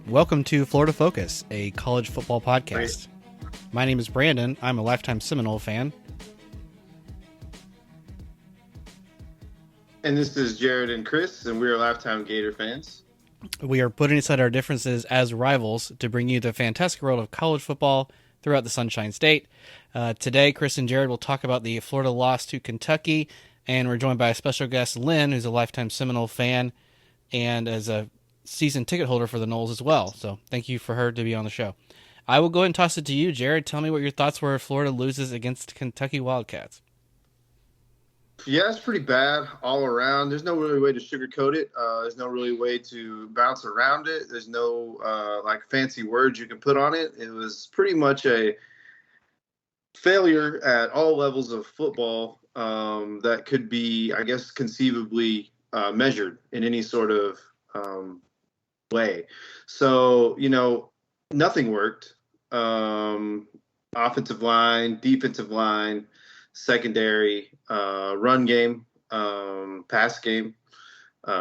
Welcome to Florida Focus, a college football podcast. Great. My name is Brandon. I'm a lifetime Seminole fan. And this is Jared and Chris, and we're lifetime Gator fans. We are putting aside our differences as rivals to bring you the fantastic world of college football throughout the Sunshine State. Today, Chris and Jared will talk about the Florida loss to Kentucky, and we're joined by a special guest, Lynn, who's a lifetime Seminole fan and as a season ticket holder for the Noles as well. So thank you for her to be on the show. I will go ahead and toss it to you, Jared. Tell me what your thoughts were if Florida loses against Kentucky Wildcats. Yeah, it's pretty bad all around. There's no really way to sugarcoat it. There's no really way to bounce around it. There's no fancy words you can put on it. It was pretty much a failure at all levels of football that could be, I guess, conceivably measured in any sort of way. So, nothing worked. Offensive line, defensive line, secondary, run game, pass game,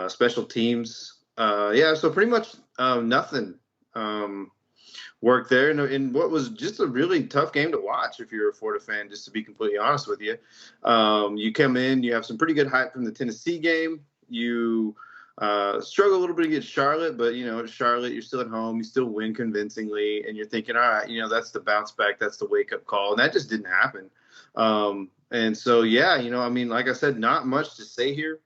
special teams. So pretty much nothing worked there. And what was just a really tough game to watch if you're a Florida fan, just to be completely honest with you. You come in, you have some pretty good hype from the Tennessee game. You struggle a little bit against Charlotte, but, Charlotte, you're still at home. You still win convincingly, and you're thinking, all right, that's the bounce back. That's the wake-up call, and that just didn't happen. And so, like I said, not much to say here.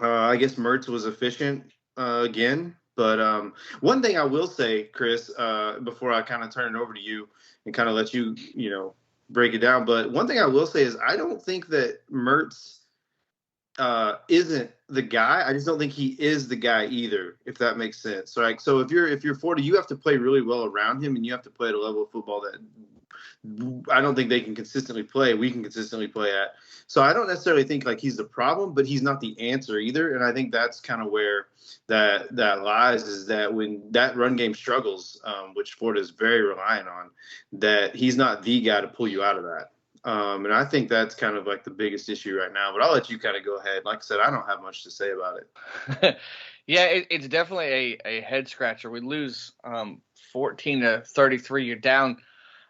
I guess Mertz was efficient again. But one thing I will say, Chris, before I kind of turn it over to you and kind of let you, break it down. But one thing I will say is I don't think that Mertz isn't the guy. I just don't think he is the guy either, if that makes sense. Right? So if you're Florida, you have to play really well around him, and you have to play at a level of football that I don't think they can consistently play. We can consistently play at. So I don't necessarily think he's the problem, but he's not the answer either. And I think that's kind of where that lies, is that when that run game struggles, which Florida is very reliant on, that he's not the guy to pull you out of that. And I think that's kind of the biggest issue right now. But I'll let you kind of go ahead. Like I said, I don't have much to say about it. Yeah, it's definitely a head scratcher. We lose 14-33. You're down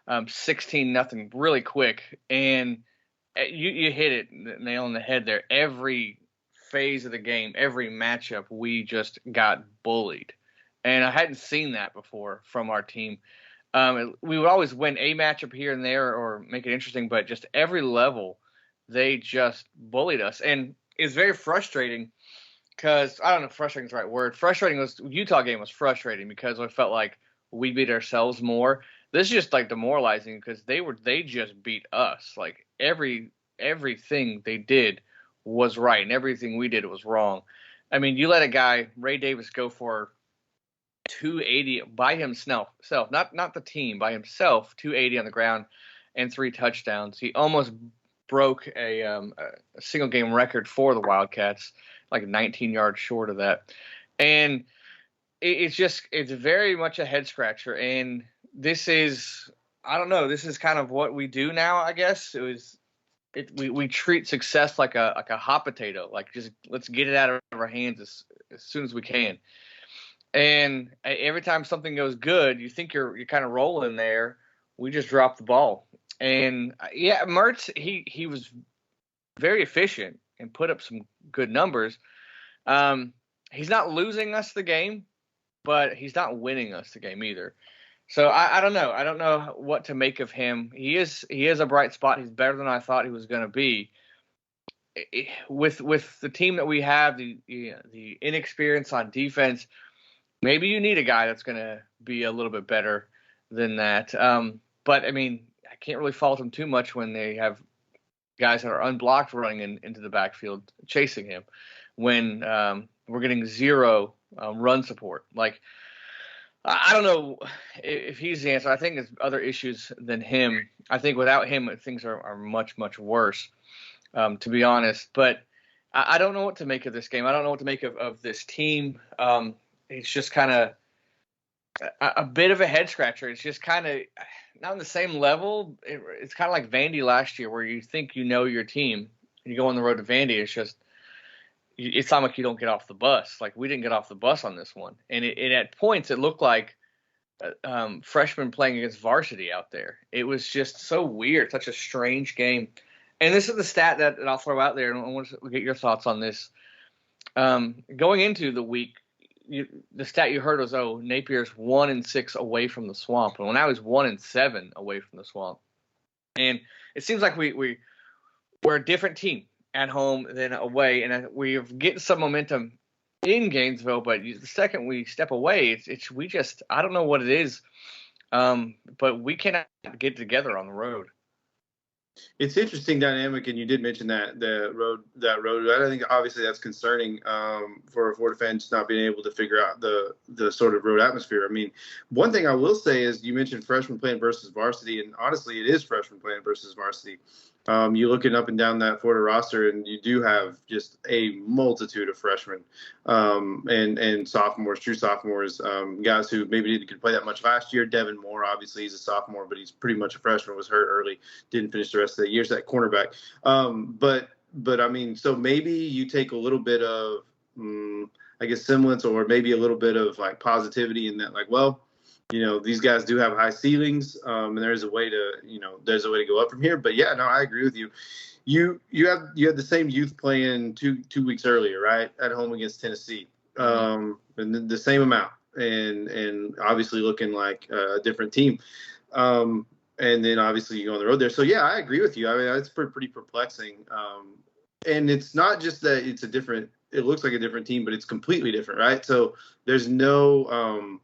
16-0 really quick, and you hit it nail on the head there. Every phase of the game, every matchup, we just got bullied, and I hadn't seen that before from our team. We would always win a matchup here and there or make it interesting, but just every level they just bullied us, and it's very frustrating because I don't know if frustrating is the right word. Frustrating was Utah game was frustrating because I felt like we beat ourselves more. This is just demoralizing because they just beat us. Everything they did was right and everything we did was wrong. I mean, you let a guy, Ray Davis, go for 280 by himself, not the team, by himself, 280 on the ground and 3 touchdowns. He almost broke a single game record for the Wildcats, 19 yards short of that. And it's very much a head scratcher. And this is kind of what we do now, I guess. We treat success like a hot potato, just let's get it out of our hands as soon as we can. And every time something goes good, you think you're kind of rolling there. We just drop the ball. And yeah, Mertz, he was very efficient and put up some good numbers. He's not losing us the game, but he's not winning us the game either. So I don't know. I don't know what to make of him. He is a bright spot. He's better than I thought he was going to be. With the team that we have, the inexperience on defense, maybe you need a guy that's going to be a little bit better than that. But I mean, I can't really fault him too much when they have guys that are unblocked running into the backfield chasing him. When we're getting zero run support, I don't know if he's the answer. I think there's other issues than him. I think without him, things are much, much worse, to be honest. But I don't know what to make of this game. I don't know what to make of this team. It's just kind of a bit of a head scratcher. It's just kind of not on the same level. It's kind of like Vandy last year, where you think your team, and you go on the road to Vandy. It's just it's not like you don't get off the bus. Like, we didn't get off the bus on this one. And it at points, it looked like freshmen playing against varsity out there. It was just so weird, such a strange game. And this is the stat that I'll throw out there, and I want to get your thoughts on this. Going into the week, the stat you heard was, Napier's 1-6 away from the swamp. And when I was 1-7 away from the swamp. And it seems like we're a different team at home than away, and we're getting some momentum in Gainesville. But the second we step away, we just, I don't know what it is, but we cannot get together on the road. It's interesting dynamic, and you did mention that road. I think obviously that's concerning for a Florida fan just not being able to figure out the sort of road atmosphere. I mean, one thing I will say is you mentioned freshmen playing versus varsity, and honestly, it is freshmen playing versus varsity. You looking up and down that Florida roster, and you do have just a multitude of freshmen and sophomores, true sophomores, guys who maybe didn't play that much last year. Devin Moore, obviously, he's a sophomore, but he's pretty much a freshman, was hurt early, didn't finish the rest of the year. So that cornerback. But I mean, so maybe you take a little bit of, I guess, semblance, or maybe a little bit of like positivity in that, like, well, these guys do have high ceilings, and there's a way to go up from here. But yeah, no, I agree with you. You had the same youth playing two weeks earlier, right, at home against Tennessee, and the same amount, and obviously looking like a different team. And then obviously you go on the road there. So yeah, I agree with you. I mean, it's pretty perplexing. And it's not just that it looks like a different team, but it's completely different, right? So there's no.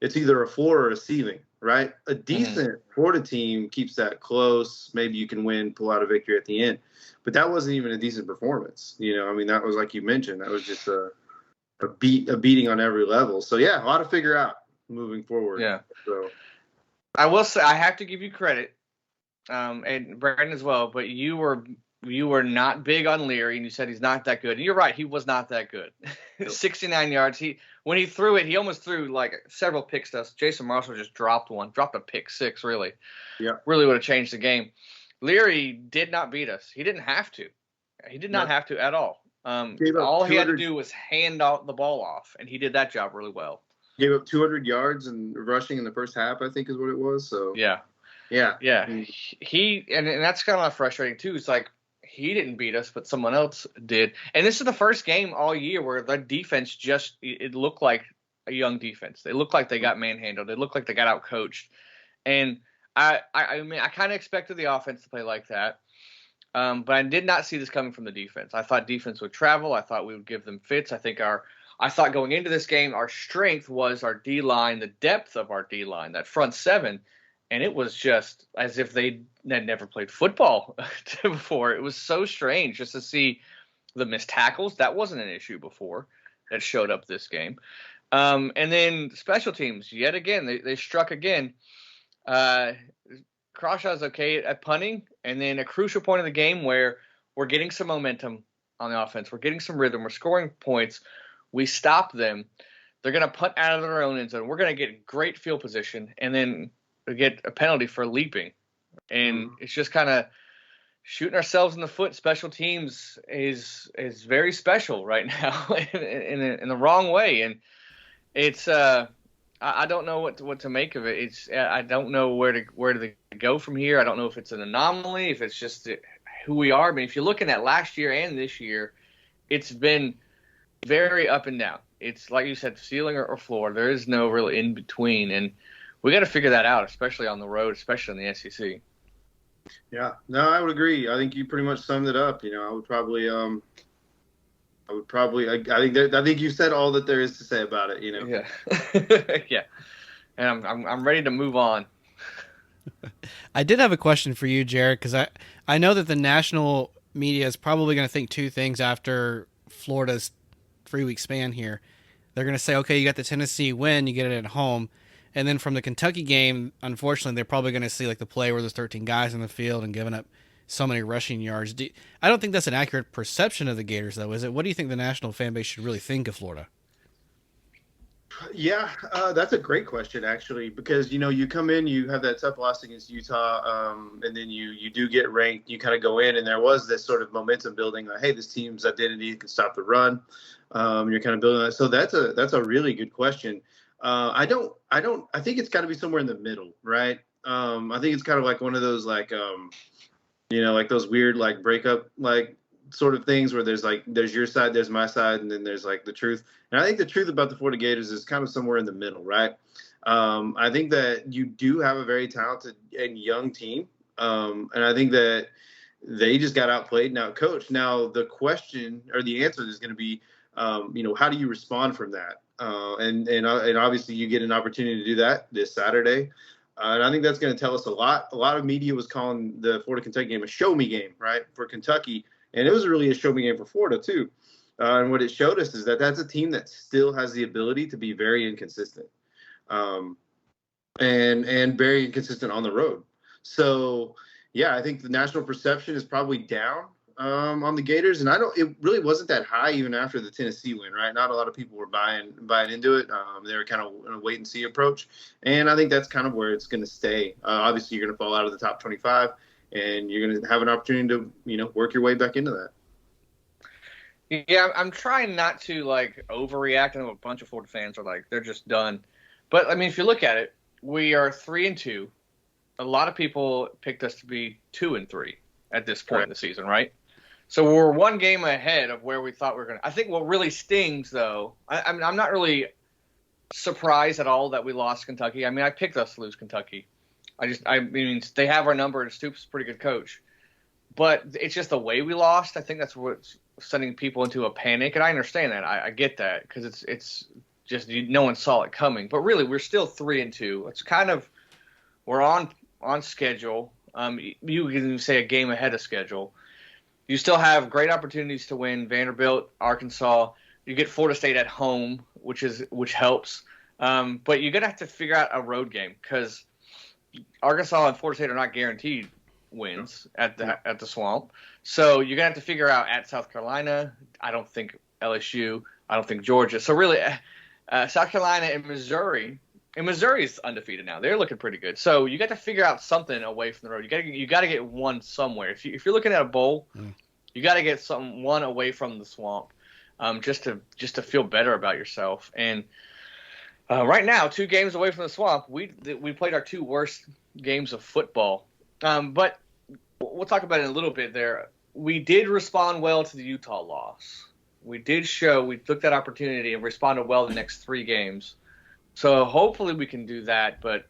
It's either a floor or a ceiling, right? A decent Florida team keeps that close. Maybe you can pull out a victory at the end. But that wasn't even a decent performance. I mean, that was, like you mentioned, that was just a beating on every level. So, yeah, a lot to figure out moving forward. Yeah. So I will say, I have to give you credit, and Brandon as well, but you were not big on Leary, and you said he's not that good. And you're right, he was not that good. 69 yards. When he threw it, he almost threw like several picks to us. Jason Marshall just dropped a pick six, really. Yeah. Really would have changed the game. Leary did not beat us. He didn't have to. He did not have to at all. All he had to do was hand out the ball off, and he did that job really well. Gave up 200 yards and rushing in the first half, I think is what it was. So yeah. He and that's kind of frustrating too. It's like, he didn't beat us, but someone else did. And this is the first game all year where the defense it looked like a young defense. They looked like they got manhandled. They looked like they got outcoached. And I mean, I kind of expected the offense to play like that. But I did not see this coming from the defense. I thought defense would travel. I thought we would give them fits. I thought going into this game, our strength was our D-line, the depth of our D-line, that front seven. And it was just as if they had never played football before. It was so strange just to see the missed tackles. That wasn't an issue before that showed up this game. And then special teams, yet again, they struck again. Crawshaw's okay at punting. And then a crucial point of the game where we're getting some momentum on the offense. We're getting some rhythm. We're scoring points. We stop them. They're going to punt out of their own end zone. We're going to get great field position. And then get a penalty for leaping, and it's just kind of shooting ourselves in the foot. Special teams is very special right now in the wrong way, and it's I don't know what to make of it. I don't know where to go from here. I don't know if it's an anomaly, if it's just who we are. I mean, if you're looking at last year and this year, it's been very up and down. It's like you said, ceiling or floor. There is no real in between, and we got to figure that out, especially on the road, especially in the SEC. Yeah, no, I would agree. I think you pretty much summed it up. I would probably, I think you said all that there is to say about it. Yeah, yeah. And I'm ready to move on. I did have a question for you, Jared, because I know that the national media is probably going to think two things after Florida's 3-week span here. They're going to say, okay, you got the Tennessee win, you get it at home. And then from the Kentucky game, unfortunately, they're probably going to see like the play where there's 13 guys in the field and giving up so many rushing yards. I don't think that's an accurate perception of the Gators, though, is it? What do you think the national fan base should really think of Florida? Yeah, that's a great question, actually, because you come in, you have that tough loss against Utah, and then you do get ranked. You kind of go in, and there was this sort of momentum building, like, hey, this team's identity can stop the run. You're kind of building that. So that's a really good question. I think it's got to be somewhere in the middle, right? I think it's kind of like one of those like those weird like breakup like sort of things where there's your side, there's my side, and then there's like the truth. And I think the truth about the Florida Gators is kind of somewhere in the middle, right? I think that you do have a very talented and young team, and I think that they just got outplayed and outcoached. Now the question or the answer is going to be, how do you respond from that? And obviously you get an opportunity to do that this Saturday. And I think that's going to tell us a lot. A lot of media was calling the Florida Kentucky game a show me game, right, for Kentucky. And it was really a show me game for Florida, too. And what it showed us is that that's a team that still has the ability to be very inconsistent, and very inconsistent on the road. So, yeah, I think the national perception is probably down on the Gators, and it really wasn't that high even after the Tennessee win, right? Not a lot of people were buying into it. They were kind of in a wait and see approach, and I think that's kind of where it's going to stay. Obviously, you're going to fall out of the top 25, and you're going to have an opportunity to work your way back into that. Yeah, I'm trying not to like overreact. I know a bunch of Florida fans are like they're just done, but I mean, if you look at it, we are 3-2. A lot of people picked us to be 2-3 at this point in the season, right? So we're one game ahead of where we thought we were going to. I think what really stings, though, I'm not really surprised at all that we lost Kentucky. I mean, I picked us to lose Kentucky. I mean, they have our number, and Stoops is a pretty good coach. But it's just the way we lost. I think that's what's sending people into a panic, and I understand that. I get that because it's just no one saw it coming. But really, we're still 3-2. It's kind of we're on schedule. You can say a game ahead of schedule. You still have great opportunities to win Vanderbilt, Arkansas. You get Florida State at home, which helps. But you're gonna have to figure out a road game because Arkansas and Florida State are not guaranteed wins at the Swamp. So you're gonna have to figure out at South Carolina. I don't think LSU. I don't think Georgia. So really, South Carolina and Missouri. And Missouri's undefeated now. They're looking pretty good. So you got to figure out something away from the road. You got to get one somewhere. If you're looking at a bowl, you got to get one away from the Swamp, just to feel better about yourself. And right now, 2 games away from the Swamp, we played our 2 worst games of football. But we'll talk about it in a little bit. There, we did respond well to the Utah loss. We took that opportunity and responded well the next 3 games. So hopefully we can do that, but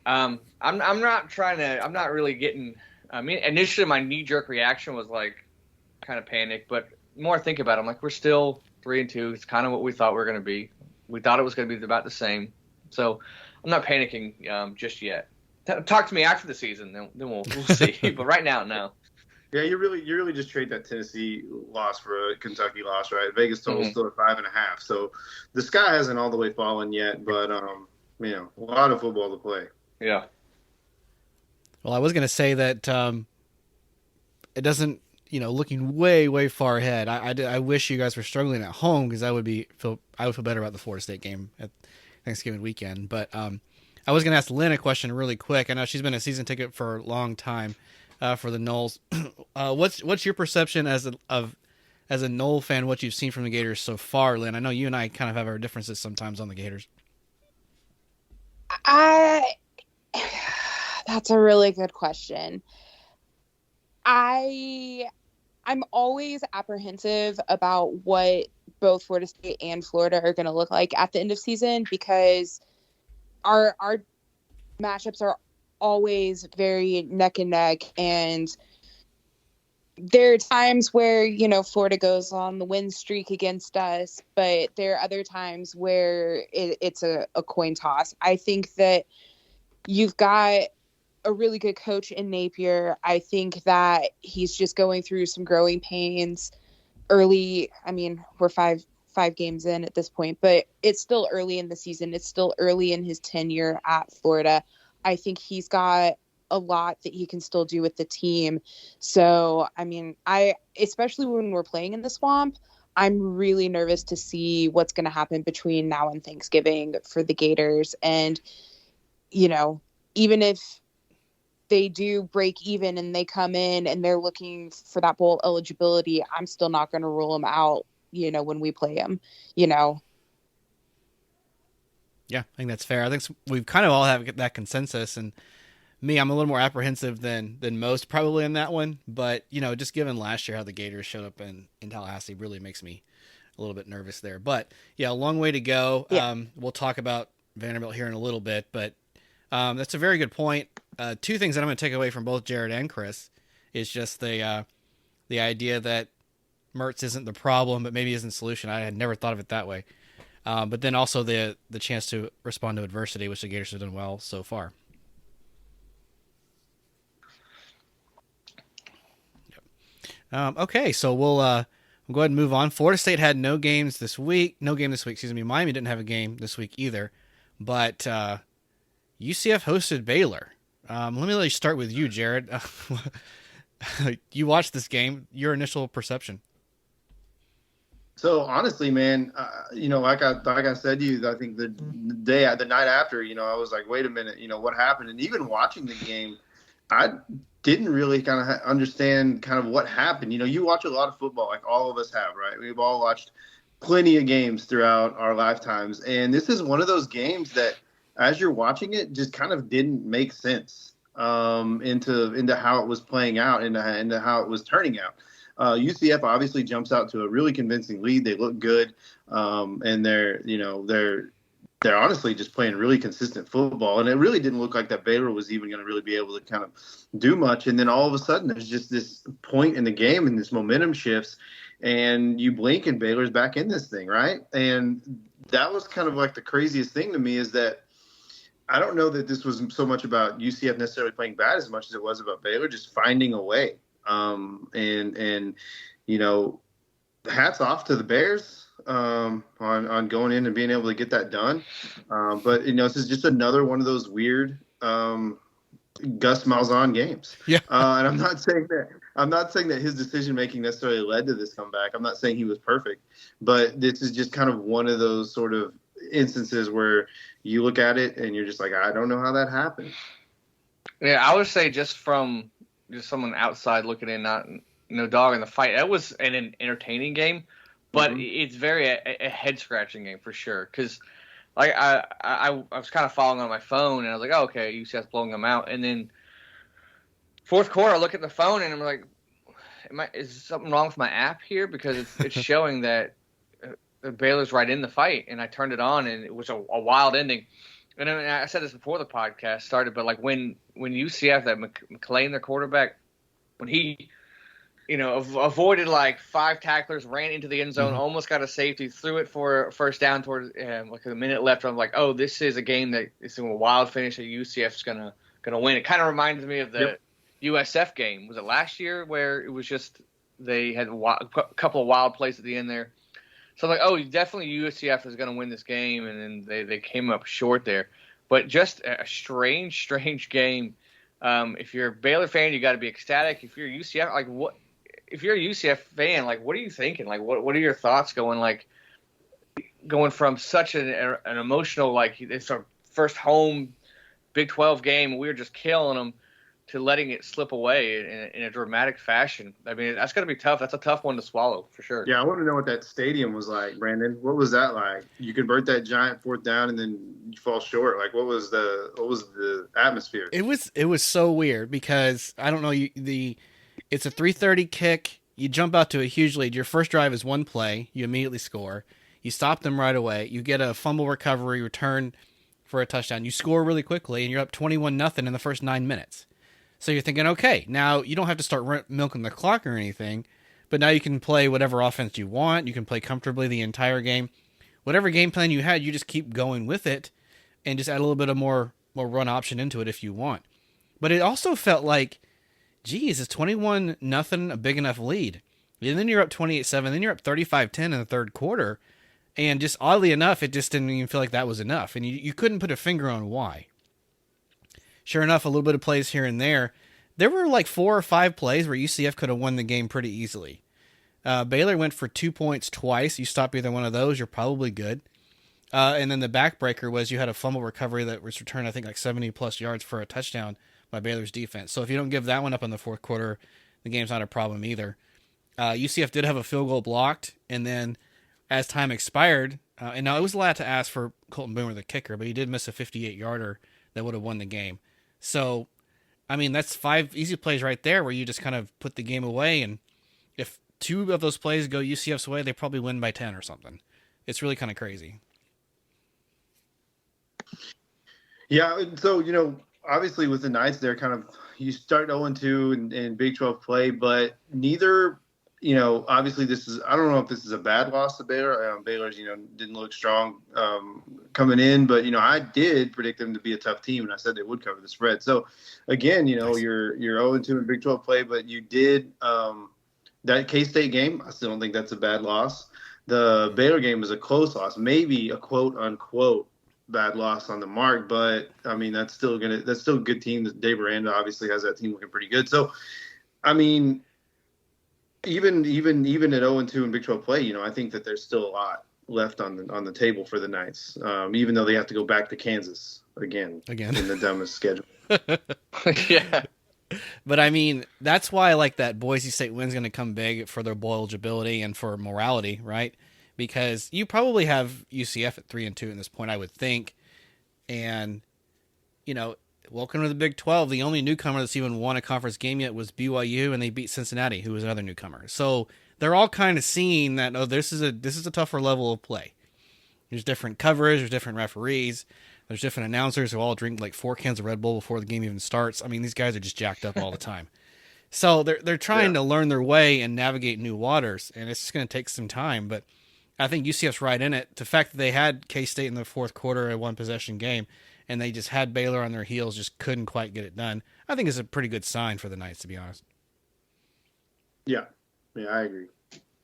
I'm not really getting. I mean, initially my knee-jerk reaction was like kind of panic, but the more I think about it, I'm like, we're still 3-2. It's kind of what we thought we were going to be. We thought it was going to be about the same. So I'm not panicking just yet. Talk to me after the season, then we'll see. But right now, no. Yeah, you really just trade that Tennessee loss for a Kentucky loss, right? Vegas total still at 5.5, so the sky hasn't all the way fallen yet, but a lot of football to play. Yeah. Well, I was going to say that it doesn't, looking way far ahead. I wish you guys were struggling at home because I would feel better about the Florida State game at Thanksgiving weekend. But I was going to ask Lynn a question really quick. I know she's been a season ticket for a long time. For the Noles, what's your perception as a Nole fan? What you've seen from the Gators so far, Lynn? I know you and I kind of have our differences sometimes on the Gators. That's a really good question. I'm always apprehensive about what both Florida State and Florida are going to look like at the end of season because our matchups are always very neck and neck, and there are times where Florida goes on the win streak against us, but there are other times where it's a coin toss. I think that you've got a really good coach in Napier. I think that he's just going through some growing pains early. I mean, we're five games in at this point, but it's still early in the season. It's still early in his tenure at Florida. I think he's got a lot that he can still do with the team. So, I mean, especially when we're playing in the Swamp, I'm really nervous to see what's going to happen between now and Thanksgiving for the Gators. And, even if they do break even and they come in and they're looking for that bowl eligibility, I'm still not going to rule them out, when we play them, Yeah, I think that's fair. I think we've kind of all have that consensus, and me, I'm a little more apprehensive than most probably in that one. But, just given last year how the Gators showed up in Tallahassee really makes me a little bit nervous there. But, yeah, a long way to go. Yeah. We'll talk about Vanderbilt here in a little bit, but that's a very good point. Two things that I'm going to take away from both Jared and Chris is just the idea that Mertz isn't the problem, but maybe isn't the solution. I had never thought of it that way. But then also the chance to respond to adversity, which the Gators have done well so far. Yep. Okay, so we'll go ahead and move on. Florida State had no game this week. Miami didn't have a game this week either. But UCF hosted Baylor. Let me start with you, Jared. You watched this game. Your initial perception? So honestly, man, like I said to you, I think the night after, I was like, wait a minute, what happened? And even watching the game, I didn't really kind of understand kind of what happened. You watch a lot of football, like all of us have, right? We've all watched plenty of games throughout our lifetimes, and this is one of those games that, as you're watching it, just kind of didn't make sense into how it was playing out, into how it was turning out. UCF obviously jumps out to a really convincing lead. They look good, and they're honestly just playing really consistent football. And it really didn't look like that Baylor was even going to really be able to kind of do much. And then all of a sudden, there's just this point in the game, and this momentum shifts, and you blink, and Baylor's back in this thing, right? And that was kind of like the craziest thing to me, is that I don't know that this was so much about UCF necessarily playing bad as much as it was about Baylor just finding a way. And hats off to the Bears on going in and being able to get that done. But this is just another one of those weird Gus Malzahn games. Yeah. And I'm not saying that his decision making necessarily led to this comeback. I'm not saying he was perfect, but this is just kind of one of those sort of instances where you look at it and you're just like, I don't know how that happened. Yeah, I would say just from someone outside looking in, not no dog in the fight, that was an entertaining game, but it's very a head scratching game for sure. Because like I was kind of following on my phone, and I was like, oh, okay, UCF's blowing them out, and then fourth quarter, I look at the phone and I'm like, is something wrong with my app here? Because it's showing that Baylor's right in the fight, and I turned it on, and it was a wild ending. And I said this before the podcast started, but like when UCF, that McLean, their quarterback, when he, avoided like 5 tacklers, ran into the end zone, almost got a safety, threw it for a first down towards like a minute left. I'm like, oh, this is a game that is a wild finish that UCF's gonna win. It kind of reminds me of the USF game. Was it last year where it was just they had a couple of wild plays at the end there? So I'm like, oh, definitely UCF is going to win this game, and then they came up short there. But just a strange game. If you're a Baylor fan, you got to be ecstatic. If you're a UCF, like what? If you're a UCF fan, like what are you thinking? Like what are your thoughts going from such an emotional, like it's our first home Big 12 game, we were just killing them, to letting it slip away in a dramatic fashion. I mean, that's going to be tough. That's a tough one to swallow for sure. Yeah, I want to know what that stadium was like, Brandon. What was that like? You convert that giant fourth down and then you fall short. Like, what was the atmosphere? It was so weird because I don't know. It's a 3:30 kick. You jump out to a huge lead. Your first drive is one play. You immediately score. You stop them right away. You get a fumble recovery, return for a touchdown. You score really quickly, and you're up 21-0 in the first 9 minutes. So you're thinking, okay, now you don't have to start milking the clock or anything, but now you can play whatever offense you want. You can play comfortably the entire game. Whatever game plan you had, you just keep going with it and just add a little bit of more run option into it if you want. But it also felt like, geez, is 21-0 a big enough lead? And then you're up 28-7, then you're up 35-10 in the third quarter. And just oddly enough, it just didn't even feel like that was enough. And you couldn't put a finger on why. Sure enough, a little bit of plays here and there. There were like 4 or 5 plays where UCF could have won the game pretty easily. Baylor went for 2 points twice. You stop either one of those, you're probably good. And then the backbreaker was you had a fumble recovery that was returned, I think, like 70-plus yards for a touchdown by Baylor's defense. So if you don't give that one up in the fourth quarter, the game's not a problem either. UCF did have a field goal blocked, and then as time expired, and now it was a lot to ask for Colton Boomer, the kicker, but he did miss a 58-yarder that would have won the game. So, I mean, that's 5 easy plays right there where you just kind of put the game away, and if 2 of those plays go UCF's way, they probably win by 10 or something. It's really kind of crazy. Yeah, so, obviously with the Knights, they're kind of, you start 0-2 in Big 12 play, but neither, obviously I don't know if this is a bad loss to Baylor. Baylor's, didn't look strong coming in, but, I did predict them to be a tough team, and I said they would cover the spread. So, again, Nice. you're 0-2 in Big 12 play, but you did that K-State game. I still don't think that's a bad loss. The Baylor game was a close loss, maybe a quote-unquote bad loss on the mark, but I mean that's still a good team. Dave Aranda obviously has that team looking pretty good. So, I mean, even at 0-2 in Big 12 play, I think that there's still a lot left on the table for the Knights, even though they have to go back to Kansas again in the dumbest schedule. Yeah. But I mean, that's why I like that Boise State win's going to come big for their bowl eligibility and for morality, right? Because you probably have UCF at 3-2 at this point, I would think. And, welcome to the Big 12. The only newcomer that's even won a conference game yet was BYU, and they beat Cincinnati, who was another newcomer. So they're all kind of seeing that, this is a tougher level of play. There's different coverage, there's different referees, there's different announcers who all drink like 4 cans of Red Bull before the game even starts. I mean, these guys are just jacked up all the time. So they're trying to learn their way and navigate new waters, and it's just going to take some time, but I think UCF's right in it. The fact that they had K-State in the fourth quarter, a one-possession game, and they just had Baylor on their heels, just couldn't quite get it done, I think is a pretty good sign for the Knights, to be honest. Yeah, I agree.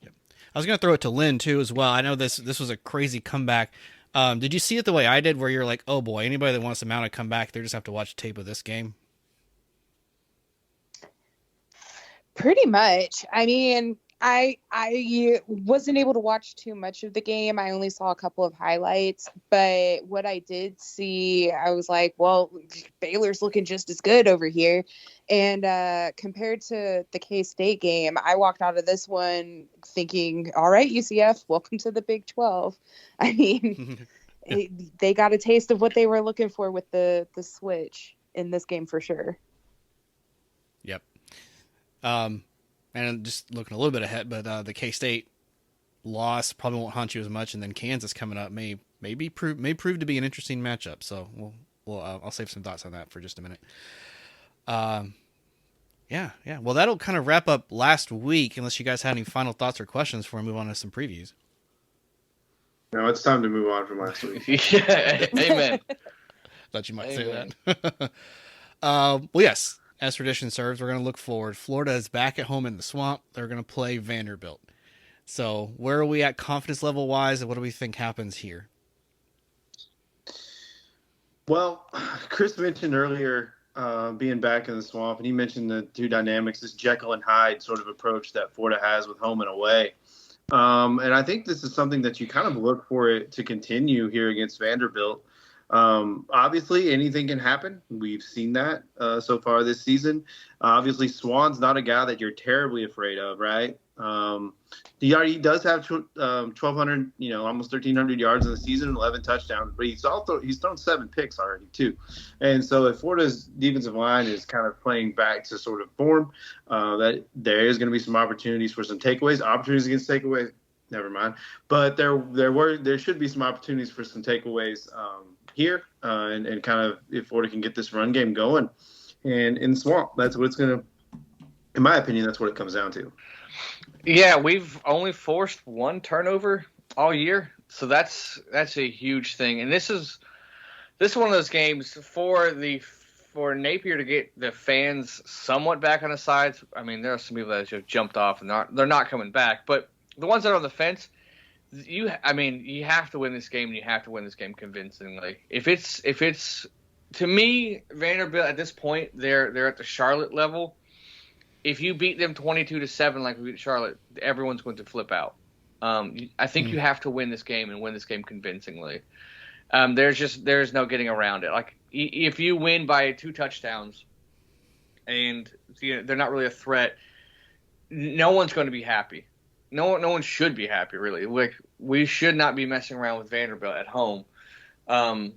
Yep. I was going to throw it to Lynn, too, as well. I know this was a crazy comeback. Did you see it the way I did, where you're like, oh, boy, anybody that wants to mount a comeback, they just have to watch tape of this game? Pretty much. I mean, I wasn't able to watch too much of the game. I only saw a couple of highlights, but what I did see, I was like, well, Baylor's looking just as good over here. And compared to the K-State game, I walked out of this one thinking, all right, UCF, welcome to the Big 12. I mean, they got a taste of what they were looking for with the switch in this game for sure. Yep. And just looking a little bit ahead, but the K-State loss probably won't haunt you as much, and then Kansas coming up may prove to be an interesting matchup. So I'll save some thoughts on that for just a minute. Yeah. Well, that'll kind of wrap up last week, unless you guys had any final thoughts or questions before we move on to some previews. No, it's time to move on from last week. Yeah, amen. Thought you might Amen. say that. Well, yes. As tradition serves, we're going to look forward. Florida is back at home in the Swamp. They're going to play Vanderbilt. So where are we at confidence level-wise, and what do we think happens here? Well, Chris mentioned earlier being back in the Swamp, and he mentioned the two dynamics, this Jekyll and Hyde sort of approach that Florida has with home and away. And I think this is something that you kind of look for it to continue here against Vanderbilt. Obviously, anything can happen. We've seen that so far this season. Obviously, Swan's not a guy that you're terribly afraid of, right? He does have 1,200, almost 1,300 yards in the season, 11 touchdowns, but he's thrown 7 picks already too. And so if Florida's defensive line is kind of playing back to sort of form, that there is going to be some opportunities for some takeaways. Opportunities against takeaways, never mind. But there should be some opportunities for some takeaways here, and kind of if Florida can get this run game going, and in the Swamp, that's what it's going to, in my opinion, that's what it comes down to. Yeah, we've only forced 1 turnover all year, so that's a huge thing. And this is one of those games for Napier to get the fans somewhat back on the sides. I mean, there are some people that just jumped off and they're not coming back, but the ones that are on the fence, you have to win this game, and you have to win this game convincingly. If it's to me, Vanderbilt at this point, they're at the Charlotte level. if you beat them 22-7 like we beat Charlotte, everyone's going to flip out. I think you have to win this game and win this game convincingly. There's no getting around it. Like if you win by 2 touchdowns and they're not really a threat, no one's going to be happy. No one should be happy, really. Like we should not be messing around with Vanderbilt at home. But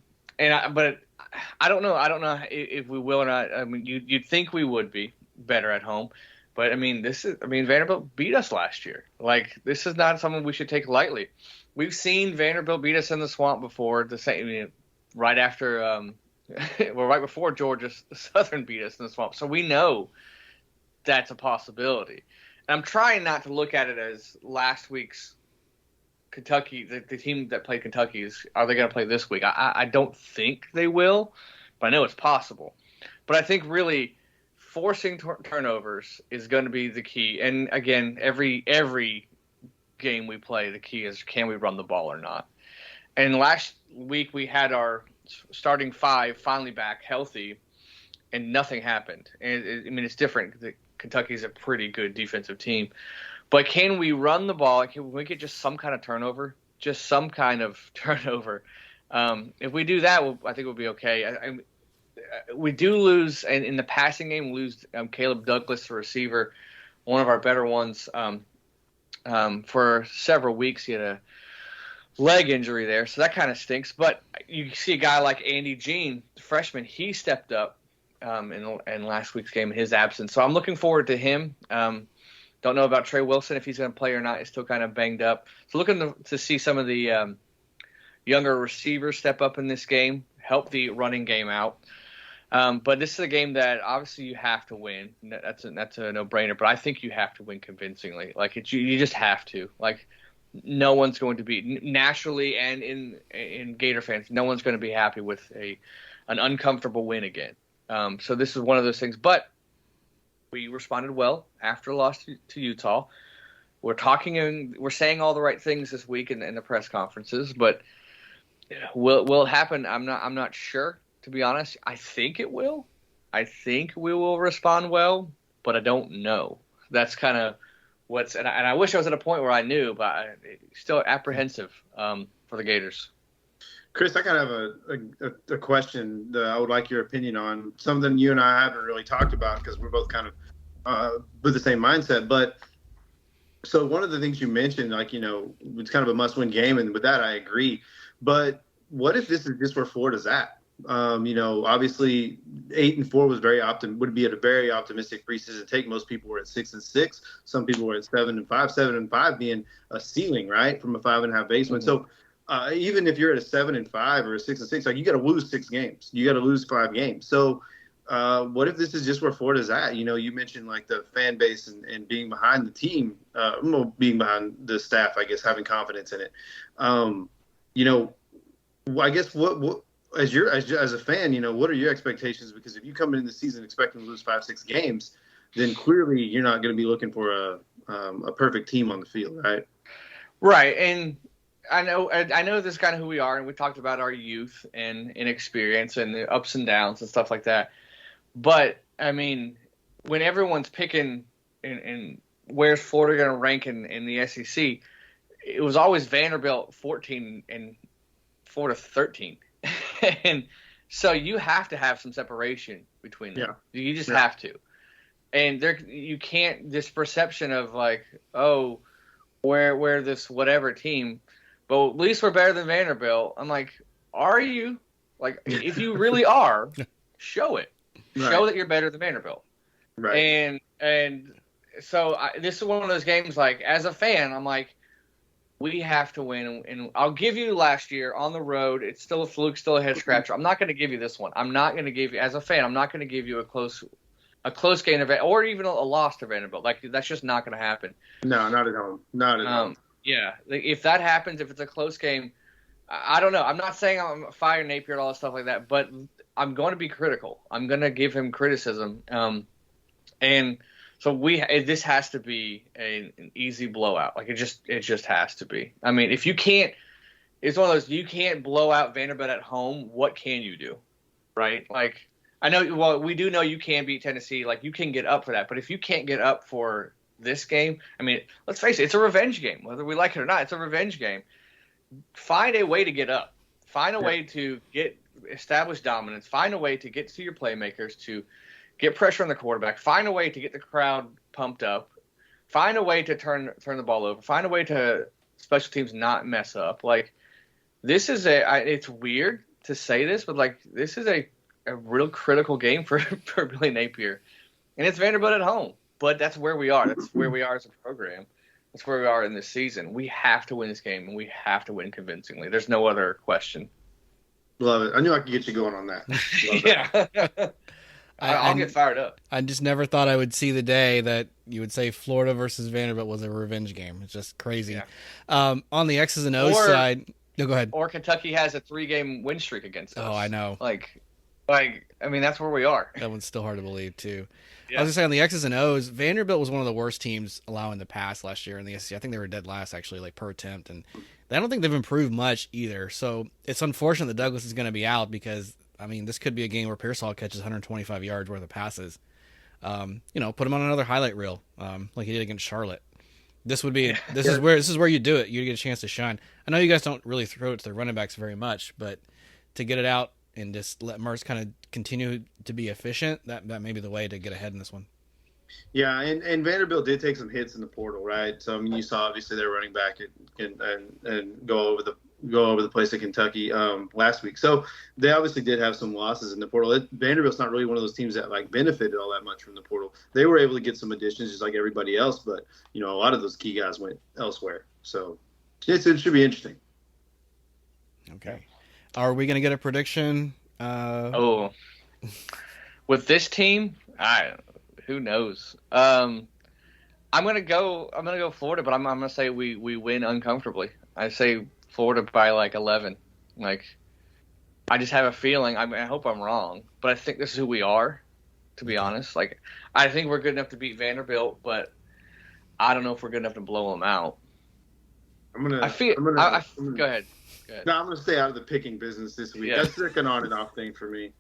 I don't know. I don't know if we will or not. I mean, you'd think we would be better at home, but I mean, Vanderbilt beat us last year. Like this is not something we should take lightly. We've seen Vanderbilt beat us in the swamp before. Right after, right before Georgia Southern beat us in the swamp. So we know that's a possibility. And I'm trying not to look at it as last week's Kentucky, the team that played Kentucky are they going to play this week? I don't think they will, but I know it's possible. But I think really forcing turnovers is going to be the key. And again, every game we play, the key is can we run the ball or not. And last week we had our starting 5 finally back healthy, and nothing happened. And it's different. Kentucky's a pretty good defensive team. But can we run the ball? Can we get just some kind of turnover? Just some kind of turnover. If we do that, I think we'll be okay. We do lose, and in the passing game, we lose Caleb Douglas, the receiver, one of our better ones. For several weeks, he had a leg injury there, so that kind of stinks. But you see a guy like Andy Jean, the freshman, he stepped up in last week's game in his absence. So I'm looking forward to him. Don't know about Trey Wilson, if he's going to play or not. He's still kind of banged up. So looking to see some of the younger receivers step up in this game, help the running game out. But this is a game that obviously you have to win. That's a no-brainer. But I think you have to win convincingly. Like you just have to. Like no one's going to be nationally and in Gator fans. No one's going to be happy with an uncomfortable win again. So this is one of those things. But we responded well after a loss to Utah. We're talking and we're saying all the right things this week in the press conferences. But will it happen? I'm not sure. To be honest, I think it will. I think we will respond well, but I don't know. That's kind of and I wish I was at a point where I knew, but I'm still apprehensive for the Gators. Chris, I kind of have a question that I would like your opinion on. Something you and I haven't really talked about because we're both kind of with the same mindset. But so one of the things you mentioned, it's kind of a must-win game, and with that I agree. But what if this is just where Florida's at? Obviously 8-4 would be at a very optimistic preseason take. Most people were at 6-6. Some people were at 7-5. 7-5 being a ceiling, right, from a 5.5 basement. Mm-hmm. So even if you're at a 7-5 or a 6-6, like you got to lose 6 games, you got to lose 5 games. So what if this is just where Florida's at? You mentioned like the fan base and being behind the team, being behind the staff, I guess, having confidence in it. I guess what as a fan, what are your expectations? Because if you come into the season expecting to lose 5-6 games, then clearly you're not going to be looking for a perfect team on the field, right? Right, and I know this is kind of who we are, and we talked about our youth and inexperience and the ups and downs and stuff like that. But I mean, when everyone's picking and where's Florida going to rank in the SEC, it was always Vanderbilt 14 and Florida 13. And so you have to have some separation between them. Yeah. You just have to. And you can't, this perception of like, oh, we're this whatever team, but at least we're better than Vanderbilt. I'm like, are you? Like, if you really are, show it. Right. Show that you're better than Vanderbilt. Right. And so this is one of those games, like, as a fan, I'm like, we have to win, and I'll give you last year on the road. It's still a fluke, still a head scratcher. I'm not going to give you this one. I'm not going to give you, as a fan, I'm not going to give you a close game event or even a loss to Vanderbilt. Like, that's just not going to happen. No, not at home. Not at home. Yeah, if that happens, if it's a close game, I don't know. I'm not saying I'm firing Napier and all that stuff like that, but I'm going to be critical. I'm going to give him criticism, and. So this has to be an easy blowout. Like it just has to be. I mean, if you can't, it's one of those, you can't blow out Vanderbilt at home. What can you do, right? Like I know. Well, we do know you can beat Tennessee. Like, you can get up for that. But if you can't get up for this game, I mean, let's face it, it's a revenge game. Whether we like it or not, it's a revenge game. Find a way to get up. Find a way to establish dominance. Find a way to get to your playmakers, to get pressure on the quarterback. Find a way to get the crowd pumped up. Find a way to turn the ball over. Find a way to special teams not mess up. Like, this is it's weird to say this, but like, this is a real critical game for Billy Napier. And it's Vanderbilt at home. But that's where we are. That's where we are as a program. That's where we are in this season. We have to win this game, and we have to win convincingly. There's no other question. Love it. I knew I could get you going on that. Yeah. I'll get fired up. I just never thought I would see the day that you would say Florida versus Vanderbilt was a revenge game. It's just crazy. Yeah. On the X's and O's side, no, go ahead. Or Kentucky has a 3-game win streak against us. Oh, I know. Like, I mean, that's where we are. That one's still hard to believe, too. Yeah. I was going to say, on the X's and O's, Vanderbilt was one of the worst teams allowing the pass last year in the SEC. I think they were dead last, actually, like per attempt. And I don't think they've improved much either. So it's unfortunate that Douglas is going to be out because, I mean, this could be a game where Pearsall catches 125 yards worth of passes. Put him on another highlight reel like he did against Charlotte. This is where you do it. You get a chance to shine. I know you guys don't really throw it to the running backs very much, but to get it out and just let Mertz kind of continue to be efficient, that may be the way to get ahead in this one. Yeah, and Vanderbilt did take some hits in the portal, right? So I mean, you saw obviously their running back and go over the place at Kentucky last week. So they obviously did have some losses in the portal. Vanderbilt's not really one of those teams that like benefited all that much from the portal. They were able to get some additions just like everybody else, but a lot of those key guys went elsewhere. So it should be interesting. Okay. Are we going to get a prediction? With this team, who knows? I'm gonna go Florida, but I'm gonna say we win uncomfortably. I say Florida by like 11. Like, I just have a feeling. I hope I'm wrong, but I think this is who we are. To be honest, like, I think we're good enough to beat Vanderbilt, but I don't know if we're good enough to blow them out. Go ahead. No, I'm going to stay out of the picking business this week. Yeah. That's like an on and off thing for me.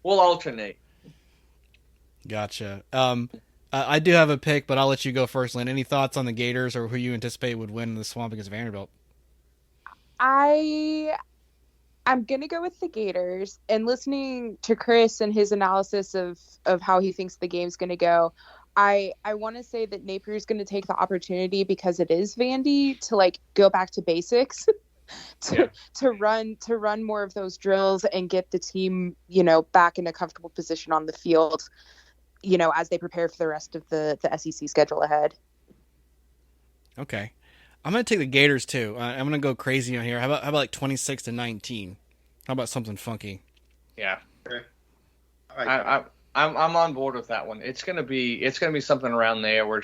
We'll alternate. Gotcha. I do have a pick, but I'll let you go first, Lynn. Any thoughts on the Gators or who you anticipate would win in the Swamp against Vanderbilt? I'm going to go with the Gators. And listening to Chris and his analysis of how he thinks the game's going to go, I want to say that Napier's going to take the opportunity, because it is Vandy, to like go back to basics, to run more of those drills and get the team, back in a comfortable position on the field, as they prepare for the rest of the SEC schedule ahead. Okay. I'm going to take the Gators too. I'm going to go crazy on here. How about like 26-19? How about something funky? Yeah. Okay. I'm on board with that one. It's gonna be something around there where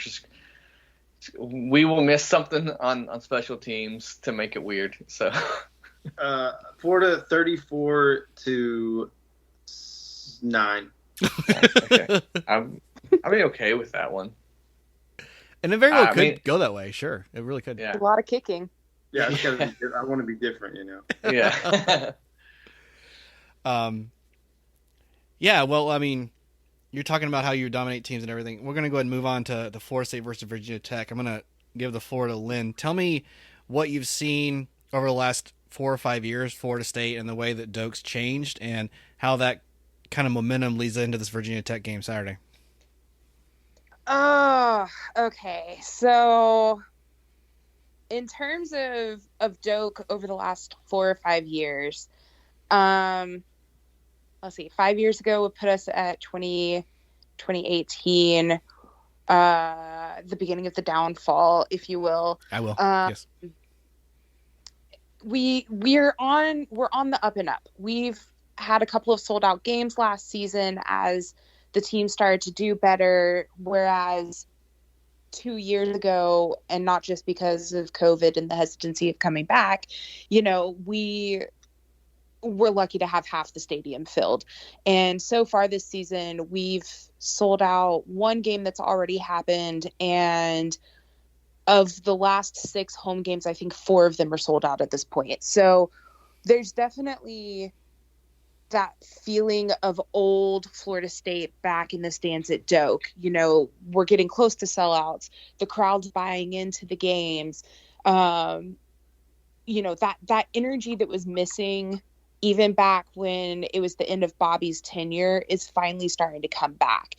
we will miss something on special teams to make it weird. So Florida 34-9. Okay. I'll be okay with that one. And it very well could go that way. Sure, it really could. Yeah. A lot of kicking. Yeah, it's gotta be, I want to be different, Yeah. Yeah. Well, I mean, you're talking about how you dominate teams and everything. We're going to go ahead and move on to the Florida State versus Virginia Tech. I'm going to give the floor to Lynn. Tell me what you've seen over the last 4 or 5 years, Florida State, and the way that Doak's changed and how that kind of momentum leads into this Virginia Tech game Saturday. Okay. So in terms of Doak over the last 4 or 5 years, let's see, 5 years ago would put us at 2018, the beginning of the downfall, if you will. I will. Yes. We're on the up and up. We've had a couple of sold out games last season as the team started to do better, whereas 2 years ago, and not just because of COVID and the hesitancy of coming back, we're lucky to have half the stadium filled. And so far this season, we've sold out one game that's already happened. And of the last 6 home games, I think 4 of them are sold out at this point. So there's definitely that feeling of old Florida State back in the stands at Doak. You know, we're getting close to sellouts. The crowd's buying into the games. You know, that energy that was missing even back when it was the end of Bobby's tenure is finally starting to come back.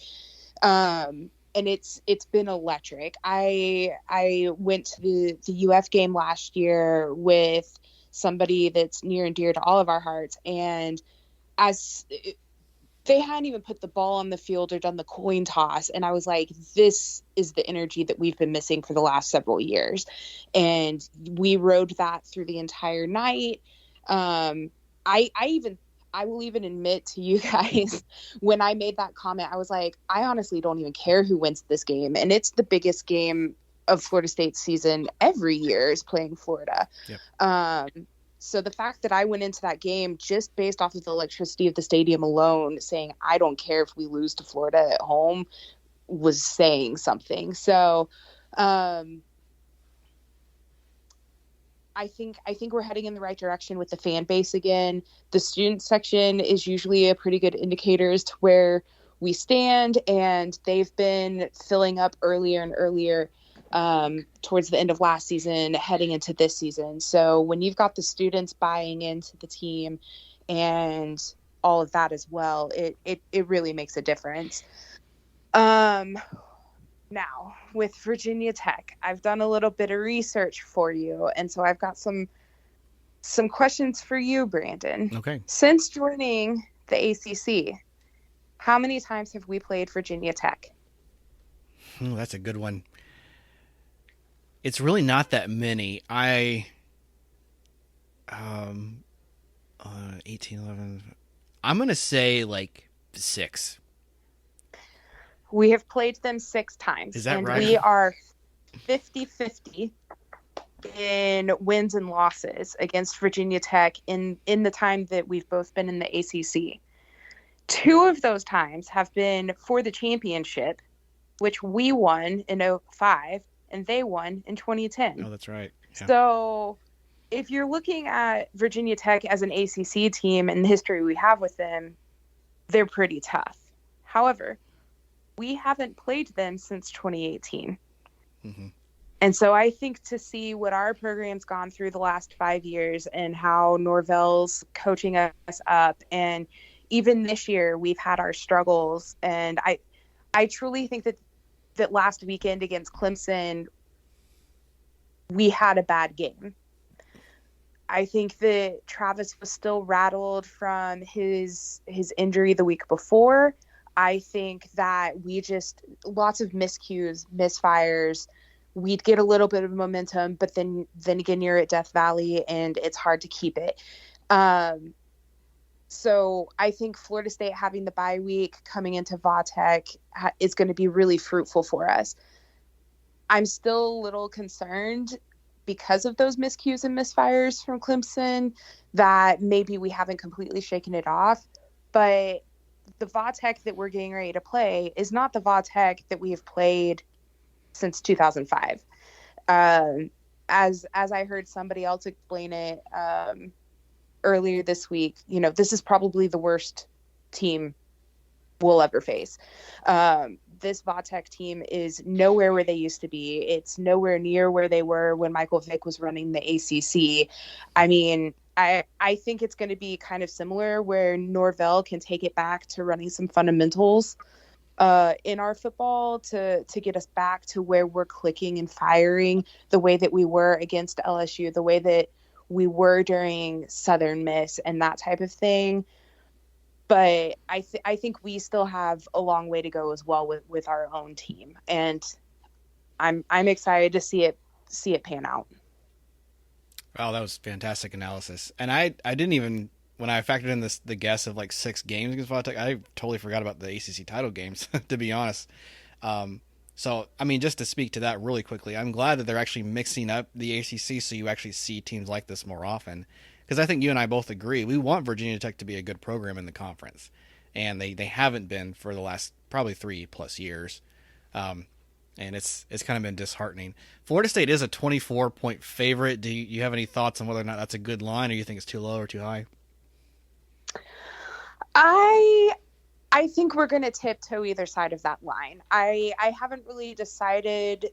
And it's been electric. I went to the UF game last year with somebody that's near and dear to all of our hearts, and as they hadn't even put the ball on the field or done the coin toss, and I was like, this is the energy that we've been missing for the last several years. And we rode that through the entire night. I will even admit to you guys, when I made that comment, I was like, I honestly don't even care who wins this game, and it's the biggest game of Florida State's season every year is playing Florida. Yep. So the fact that I went into that game just based off of the electricity of the stadium alone, saying I don't care if we lose to Florida at home, was saying something. So I think we're heading in the right direction with the fan base again. The student section is usually a pretty good indicator as to where we stand, and they've been filling up earlier and earlier towards the end of last season, heading into this season. So when you've got the students buying into the team and all of that as well, it really makes a difference. Now, with Virginia Tech, I've done a little bit of research for you, and so I've got some questions for you, Brandon. Okay. Since joining the ACC, how many times have we played Virginia Tech? That's a good one. It's really not that many. 18, 11. I'm going to say like 6. We have played them 6 times. Is that and right? We are 50-50 in wins and losses against Virginia Tech in the time that we've both been in the ACC. 2 of those times have been for the championship, which we won in 2005 and they won in 2010. Oh, that's right. Yeah. So if you're looking at Virginia Tech as an ACC team and the history we have with them, they're pretty tough. However, we haven't played them since 2018. Mm-hmm. And so I think to see what our program's gone through the last 5 years and how Norvell's coaching us up, and even this year we've had our struggles, and I truly think that last weekend against Clemson, we had a bad game. I think that Travis was still rattled from his injury the week before. I think that we just, lots of miscues, misfires. We'd get a little bit of momentum, but then again, you're at Death Valley and it's hard to keep it. So I think Florida State having the bye week coming into Vatech is going to be really fruitful for us. I'm still a little concerned because of those miscues and misfires from Clemson that maybe we haven't completely shaken it off. But the Vatech that we're getting ready to play is not the Vatech that we have played since 2005. As I heard somebody else explain it, earlier this week, you know, this is probably the worst team we'll ever face. This Vatech team is nowhere where they used to be. It's nowhere near where they were when Michael Vick was running the ACC. I mean, I think it's going to be kind of similar where Norvell can take it back to running some fundamentals in our football to get us back to where we're clicking and firing the way that we were against LSU, the way that we were during Southern Miss and that type of thing. But I think we still have a long way to go as well with our own team, and I'm excited to see it pan out. Wow, that was fantastic analysis. And I didn't even, when I factored in the guess of like 6 games against Vatech, I totally forgot about the ACC title games, to be honest. So, I mean, just to speak to that really quickly, I'm glad that they're actually mixing up the ACC so you actually see teams like this more often. Because I think you and I both agree, we want Virginia Tech to be a good program in the conference. And they haven't been for the last probably 3+ years. And it's kind of been disheartening. Florida State is a 24-point favorite. Do you have any thoughts on whether or not that's a good line, or you think it's too low or too high? I think we're going to tiptoe either side of that line. I haven't really decided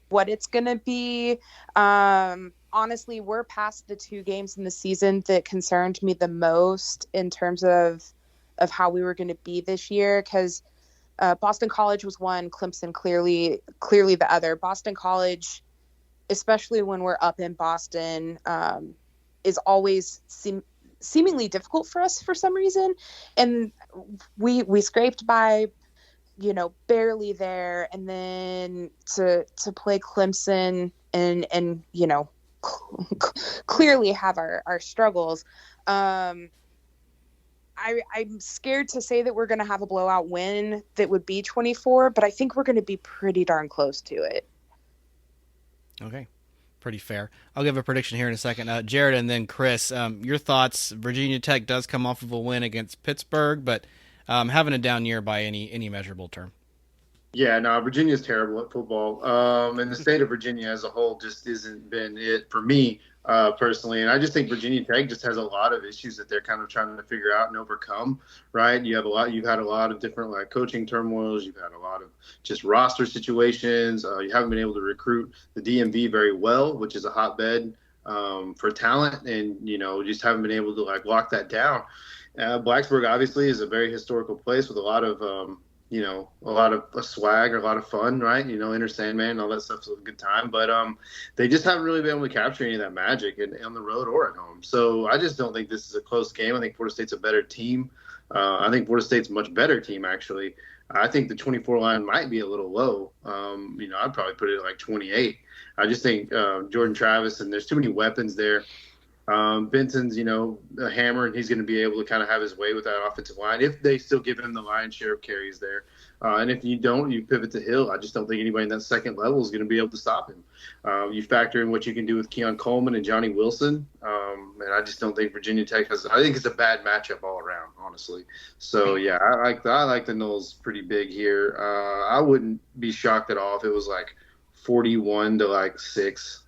what it's going to be. Honestly, we're past the 2 games in the season that concerned me the most in terms of how we were going to be this year, because Boston College was one, Clemson clearly the other. Boston College, especially when we're up in Boston, is always seemingly difficult for us for some reason, and we scraped by, barely there, and then to play Clemson and clearly have our struggles. I'm scared to say that we're going to have a blowout win that would be 24, but I think we're going to be pretty darn close to it. Okay. Pretty fair. I'll give a prediction here in a second. Jared and then Chris, your thoughts. Virginia Tech does come off of a win against Pittsburgh, but having a down year by any measurable term. Yeah, no, Virginia's terrible at football. And the state of Virginia as a whole just isn't been it for me personally. And I just think Virginia Tech just has a lot of issues that they're kind of trying to figure out and overcome, right? You've had a lot of different coaching turmoils. You've had a lot of just roster situations. You haven't been able to recruit the DMV very well, which is a hotbed for talent. And, just haven't been able to lock that down. Blacksburg obviously is a very historical place with a lot of, a lot of swag or a lot of fun, right? Enter Sandman and all that stuff's a good time. But they just haven't really been able to capture any of that magic on the road or at home. So I just don't think this is a close game. I think Florida State's a better team. I think Florida State's a much better team, actually. I think the 24 line might be a little low. I'd probably put it at 28. I just think Jordan Travis, and there's too many weapons there. Benson's, a hammer, and he's going to be able to kind of have his way with that offensive line if they still give him the lion's share of carries there. And if you don't, you pivot to Hill. I just don't think anybody in that second level is going to be able to stop him. You factor in what you can do with Keon Coleman and Johnny Wilson, and I just don't think Virginia Tech has. I think it's a bad matchup all around, honestly. So yeah, I like the Noles pretty big here. I wouldn't be shocked at all if it was 41-6.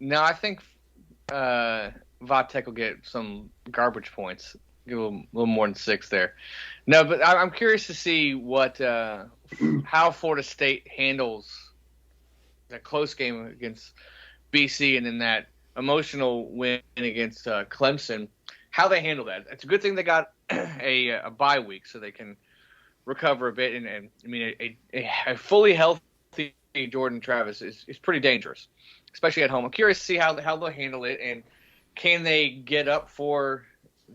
No, I think Vatek will get some garbage points. Give a little more than 6 there. No, but I'm curious to see how Florida State handles that close game against BC and then that emotional win against Clemson. How they handle that. It's a good thing they got a bye week so they can recover a bit. And I mean, a fully healthy Jordan Travis is pretty dangerous, especially at home. I'm curious to see how they'll handle it, and can they get up for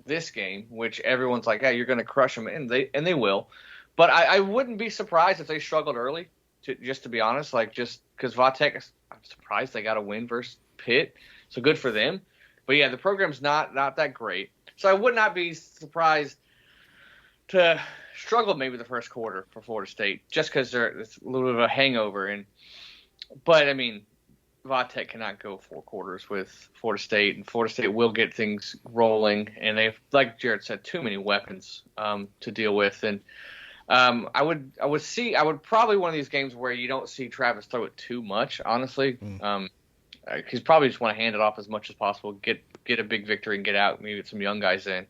this game, which everyone's like, hey, you're going to crush them, and they will. But I wouldn't be surprised if they struggled early, to be honest, just because Vatek, I'm surprised they got a win versus Pitt, so good for them. But yeah, the program's not that great, so I would not be surprised to struggled maybe the first quarter for Florida State just because it's a little bit of a hangover. But I mean, Vatek cannot go 4 quarters with Florida State, and Florida State will get things rolling. And they've, like Jared said, too many weapons to deal with. And I would probably one of these games where you don't see Travis throw it too much, honestly. He's probably just want to hand it off as much as possible, get a big victory, and get out, maybe get some young guys in.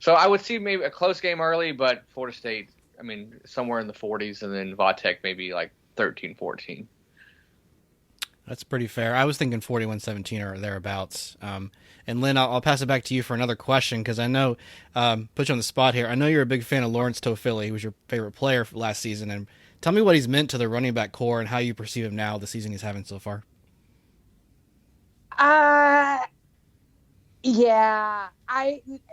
So I would see maybe a close game early, but Florida State, I mean, somewhere in the 40s, and then Vatek maybe 13-14. That's pretty fair. I was thinking 41-17 or thereabouts. And Lynn, I'll pass it back to you for another question, because I know, put you on the spot here, I know you're a big fan of Lawrence Toafili. He was your favorite player last season. And tell me what he's meant to the running back core and how you perceive him now, the season he's having so far. Yeah,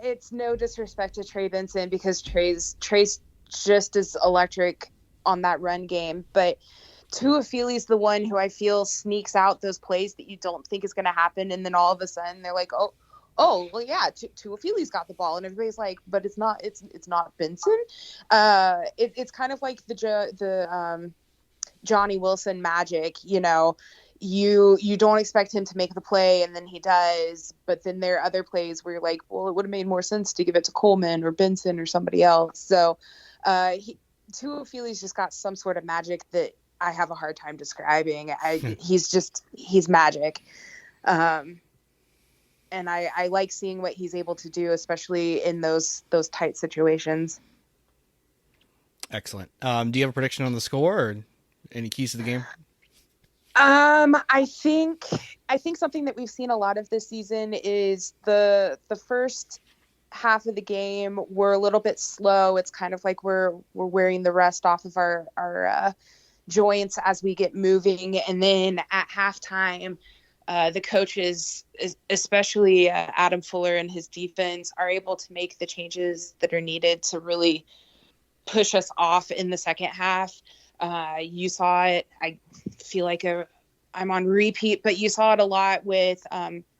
it's no disrespect to Trey Benson, because Trey's just as electric on that run game, but Toafili's the one who I feel sneaks out those plays that you don't think is going to happen, and then all of a sudden they're like, oh, well, yeah, Toafili's got the ball, and everybody's like, but it's not Benson. It's kind of like the Johnny Wilson magic, You don't expect him to make the play, and then he does. But then there are other plays where you're like, well, it would have made more sense to give it to Coleman or Benson or somebody else. So Toafili's just got some sort of magic that I have a hard time describing. He's magic. I like seeing what he's able to do, especially in those tight situations. Excellent. Do you have a prediction on the score or any keys to the game? I think something that we've seen a lot of this season is the first half of the game we're a little bit slow. It's kind of like we're wearing the rust off of our joints as we get moving, and then at halftime, the coaches, especially Adam Fuller and his defense, are able to make the changes that are needed to really push us off in the second half. You saw it. I feel like I'm on repeat, but you saw it a lot with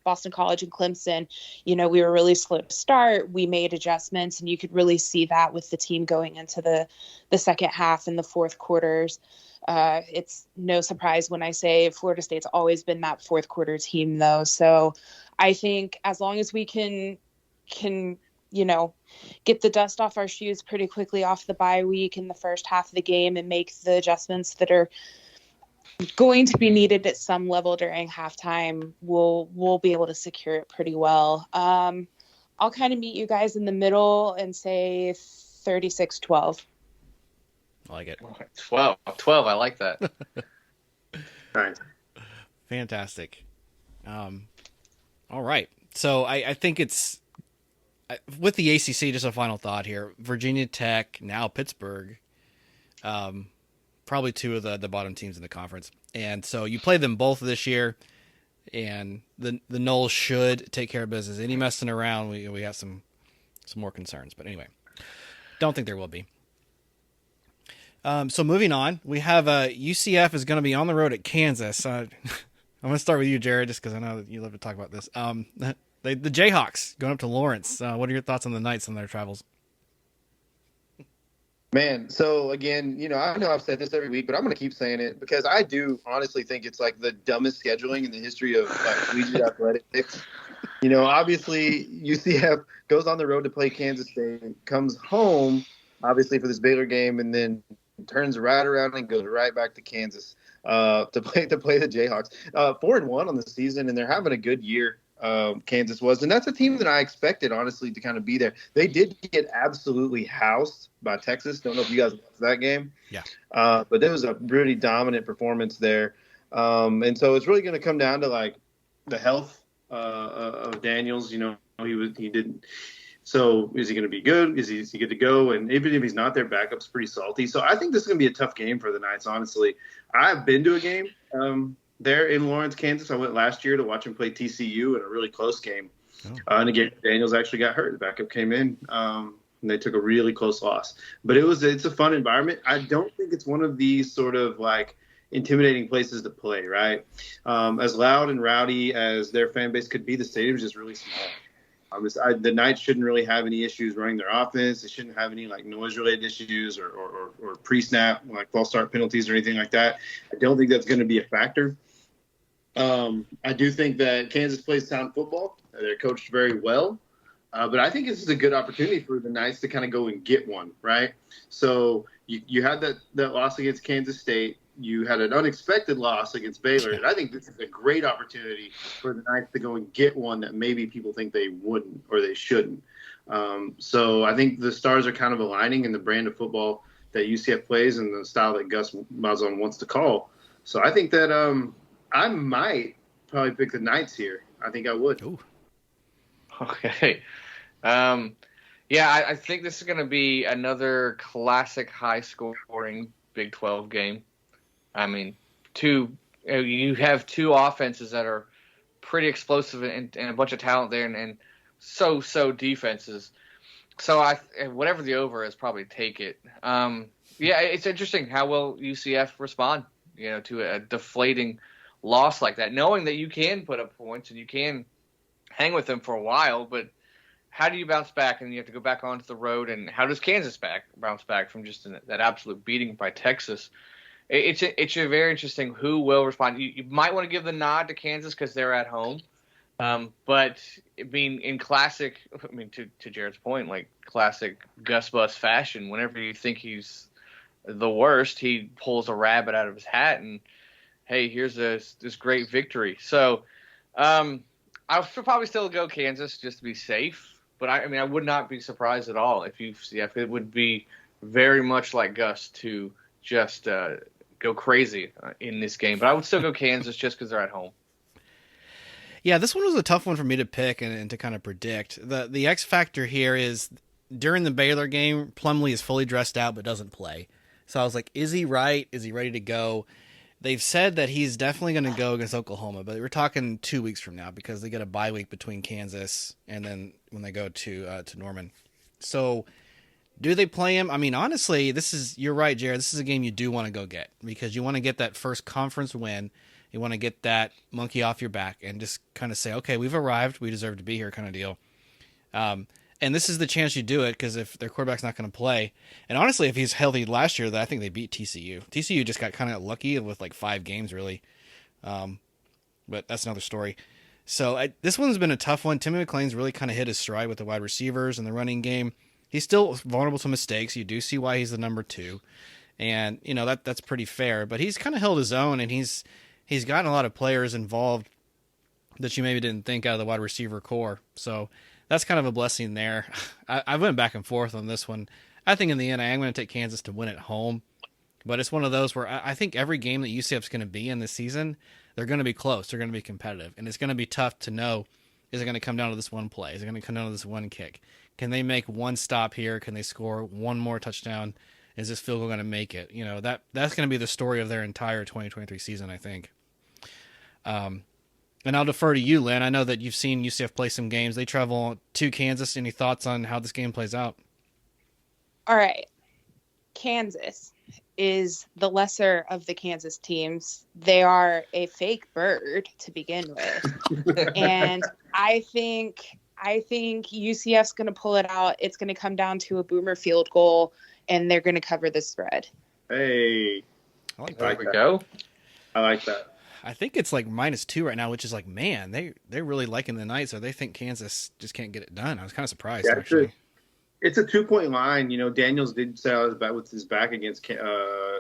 Boston College and Clemson. We were really slow to start. We made adjustments, and you could really see that with the team going into the second half and the fourth quarters. It's no surprise when I say Florida State's always been that fourth quarter team, though. So I think as long as we can get the dust off our shoes pretty quickly off the bye week in the first half of the game and make the adjustments that are going to be needed at some level during halftime, we'll be able to secure it pretty well. I'll kind of meet you guys in the middle and say 36-12. I like it. 12. I like that. Nice. Fantastic. All right. So I think it's with the ACC. Just a final thought here: Virginia Tech, now Pittsburgh, probably two of the bottom teams in the conference, and so you play them both this year, and the Noles should take care of business. Any messing around, we have some more concerns. But anyway, don't think there will be. So moving on, we have UCF is going to be on the road at Kansas. I'm going to start with you, Jared, just because I know that you love to talk about this. The Jayhawks going up to Lawrence. What are your thoughts on the Knights on their travels? Man, so again, I know I've said this every week, but I'm going to keep saying it because I do honestly think it's like the dumbest scheduling in the history of collegiate athletics. Obviously UCF goes on the road to play Kansas State, comes home, obviously for this Baylor game, and then turns right around and goes right back to Kansas to play the Jayhawks. 4-1 on the season, and they're having a good year. Kansas was, and that's a team that I expected, honestly, to kind of be there. They did get absolutely housed by Texas. Don't know if you guys watched that game. Yeah. But there was a really dominant performance there. And so it's really going to come down to like the health of Daniels. He didn't. So is he going to be good? Is he good to go? And even if he's not there, backup's pretty salty. So I think this is going to be a tough game for the Knights, honestly. I've been to a game there in Lawrence, Kansas. I went last year to watch him play TCU in a really close game. Oh. And again, Daniels actually got hurt. The backup came in, and they took a really close loss. But it's a fun environment. I don't think it's one of these sort of like intimidating places to play, right? As loud and rowdy as their fan base could be, the stadium's just really small. The Knights shouldn't really have any issues running their offense. They shouldn't have any like noise-related issues or pre-snap like false start penalties or anything like that. I don't think that's going to be a factor. I do think that Kansas plays sound football. They're coached very well. But I think this is a good opportunity for the Knights to kind of go and get one, right? So you had that loss against Kansas State. You had an unexpected loss against Baylor. And I think this is a great opportunity for the Knights to go and get one that maybe people think they wouldn't or they shouldn't. So I think the stars are kind of aligning in the brand of football that UCF plays and the style that Gus Malzahn wants to call. So I think that I might probably pick the Knights here. I think I would. Ooh. Okay. I think this is going to be another classic high-scoring Big 12 game. I mean, you have two offenses that are pretty explosive and a bunch of talent there, and so defenses. So whatever the over is, probably take it. It's interesting how will UCF respond, to a deflating loss like that, knowing that you can put up points and you can hang with them for a while, but how do you bounce back? And you have to go back onto the road, and how does Kansas bounce back from just that absolute beating by Texas? It's a very interesting who will respond. You might want to give the nod to Kansas because they're at home. But in classic, to Jared's point, like classic Gus Bus fashion, whenever you think he's the worst, he pulls a rabbit out of his hat and, hey, here's this great victory. So I should probably still go Kansas just to be safe. But I would not be surprised at all if UCF. It would be very much like Gus to just go crazy in this game. But I would still go Kansas just because they're at home. Yeah, this one was a tough one for me to pick and to kind of predict. The X factor here is during the Baylor game, Plumlee is fully dressed out but doesn't play. So I was like, is he right? Is he ready to go? They've said that he's definitely going to go against Oklahoma, but we're talking 2 weeks from now because they get a bye week between Kansas and then when they go to Norman. So do they play him? I mean, honestly, you're right, Jared. This is a game you do want to go get because you want to get that first conference win. You want to get that monkey off your back and just kind of say, okay, we've arrived. We deserve to be here kind of deal. And this is the chance you do it because if their quarterback's not going to play, and honestly, if he's healthy last year, I think they beat TCU. TCU just got kind of lucky with like 5 games, really. But that's another story. So this one's been a tough one. Timmy McClain's really kind of hit his stride with the wide receivers and the running game. He's still vulnerable to mistakes. You do see why he's the number 2. And, that's pretty fair. But he's kind of held his own, and he's gotten a lot of players involved that you maybe didn't think out of the wide receiver core. So that's kind of a blessing there. I went back and forth on this one. I think in the end, I am going to take Kansas to win at home. But it's one of those where I think every game that UCF's going to be in this season, they're going to be close. They're going to be competitive. And it's going to be tough to know, is it going to come down to this one play? Is it going to come down to this one kick? Can they make one stop here? Can they score one more touchdown? Is this field goal going to make it? That's going to be the story of their entire 2023 season, I think. And I'll defer to you, Lynn. I know that you've seen UCF play some games. They travel to Kansas. Any thoughts on how this game plays out? All right. Kansas is the lesser of the Kansas teams. They are a fake bird to begin with. And I think UCF's going to pull it out. It's going to come down to a boomer field goal, and they're going to cover the spread. Hey. I like There that. we go. I like that. I think it's like -2 right now, which is like, man, they're really liking the Knights, or they think Kansas just can't get it done. I was kind of surprised, Yeah, actually. It's a 2-point line. Daniels did say with his back against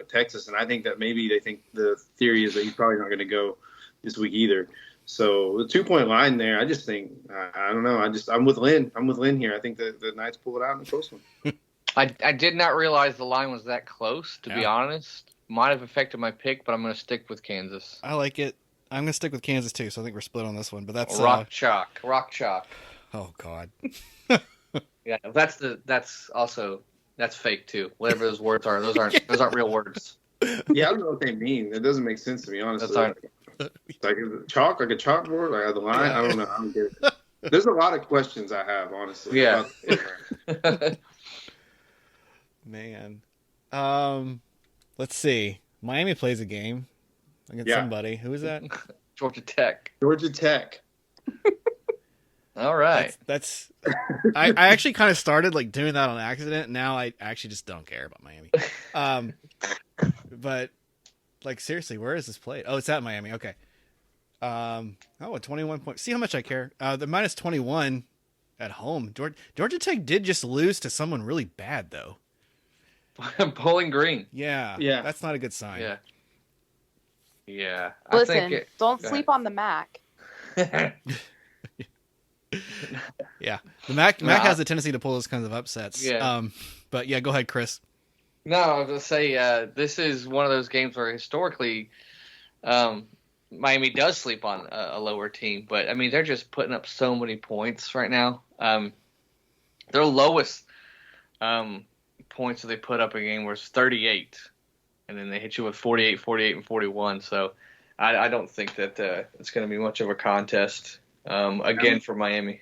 Texas, and I think that maybe they think the theory is that he's probably not going to go this week either. So the 2-point line there, I just think I don't know. I'm with Lynn. I'm with Lynn here. I think the Knights pull it out in a close one. I did not realize the line was that close, to be honest. Might have affected my pick, but I'm going to stick with Kansas. I like it. I'm going to stick with Kansas, too, so I think we're split on this one. But that's Rock chalk. Oh, God. Yeah, that's fake, too. Whatever those words are, those aren't real words. Yeah, I don't know what they mean. It doesn't make sense to me, honestly. It's like a chalkboard, like the line. I don't know. I don't get it. There's a lot of questions I have, honestly. Yeah. Man. Let's see. Miami plays a game against somebody. Who is that? Georgia Tech. All right. That's I actually kind of started like doing that on accident. Now I actually just don't care about Miami. But like seriously, where is this played? Oh, it's at Miami. Okay. A 21 point. See how much I care. The -21 at home. Georgia Tech did just lose to someone really bad though. Bowling Green. Yeah. That's not a good sign. Yeah. Listen, don't sleep on the MAC. Yeah. The MAC has a tendency to pull those kinds of upsets. Yeah. But yeah, go ahead, Chris. No, I was going to say this is one of those games where historically Miami does sleep on a lower team. But, I mean, they're just putting up so many points right now. Their lowest points that they put up a game was 38, and then they hit you with 48, 48, and 41. So I don't think that it's going to be much of a contest again for Miami.